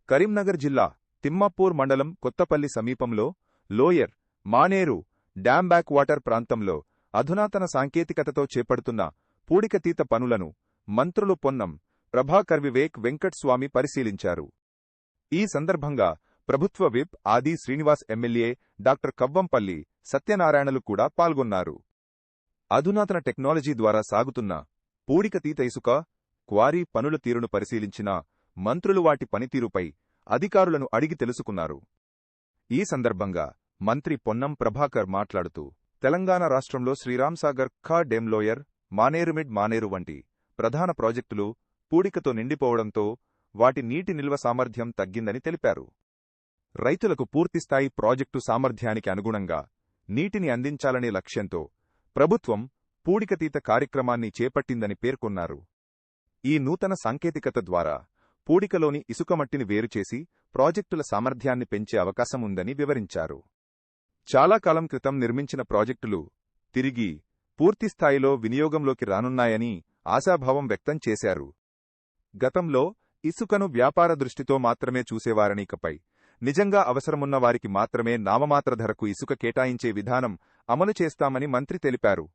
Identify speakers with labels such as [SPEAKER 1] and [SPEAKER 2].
[SPEAKER 1] కరీంనగర్ జిల్లా తిమ్మాపూర్ మండలం కొత్తపల్లి సమీపంలో lower Maneru dam back water ప్రాంతంలో అధునాతన సాంకేతికతతో చేపడుతున్న పూడికతీత పనులను మంత్రులు పొన్నం ప్రభాకర్ వివేక్ వెంకట్ స్వామి పరిశీలించారు. ఈ సందర్భంగా ప్రభుత్వ విప్ ఆది శ్రీనివాస్ ఎమ్మెల్యే డాక్టర్ కవ్వంపల్లి సత్యనారాయణలు కూడా పాల్గొన్నారు. అధునాతన టెక్నాలజీ ద్వారా సాగుతున్న పూడికతీత ఇసుక క్వారీ పనుల తీరును పరిశీలించిన మంత్రులు వాటి పనితీరుపై అధికారులను అడిగి తెలుసుకున్నారు. ఈ సందర్భంగా మంత్రి పొన్నం ప్రభాకర్ మాట్లాడుతూ తెలంగాణ రాష్ట్రంలో శ్రీరాంసాగర్ ఖా డెమ్ లోయర్ మానేరుమిడ్ మానేరు వంటి ప్రధాన ప్రాజెక్టులు పూడికతో నిండిపోవడంతో వాటి నీటి నిల్వ సామర్థ్యం తగ్గిందని తెలిపారు. రైతులకు పూర్తిస్థాయి ప్రాజెక్టు సామర్థ్యానికి అనుగుణంగా నీటిని అందించాలనే లక్ష్యంతో ప్రభుత్వం పూడికతీత కార్యక్రమాన్ని చేపట్టిందని పేర్కొన్నారు. ఈ నూతన సాంకేతికత ద్వారా పూడికలోని ఇసుకమట్టిని వేరుచేసి ప్రాజెక్టుల సామర్థ్యాన్ని పెంచే అవకాశం ఉందని వివరించారు. చాలా కాలం క్రితం నిర్మించిన ప్రాజెక్టులు తిరిగి పూర్తిస్థాయిలో వినియోగంలోకి రానున్నాయని ఆశాభావం వ్యక్తం చేశారు. గతంలో ఇసుకను వ్యాపార దృష్టితో మాత్రమే చూసేవారనికపై నిజంగా అవసరమున్న వారికి మాత్రమే నామమాత్ర ధరకు ఇసుక కేటాయించే విధానం అమలు చేస్తామని మంత్రి తెలిపారు.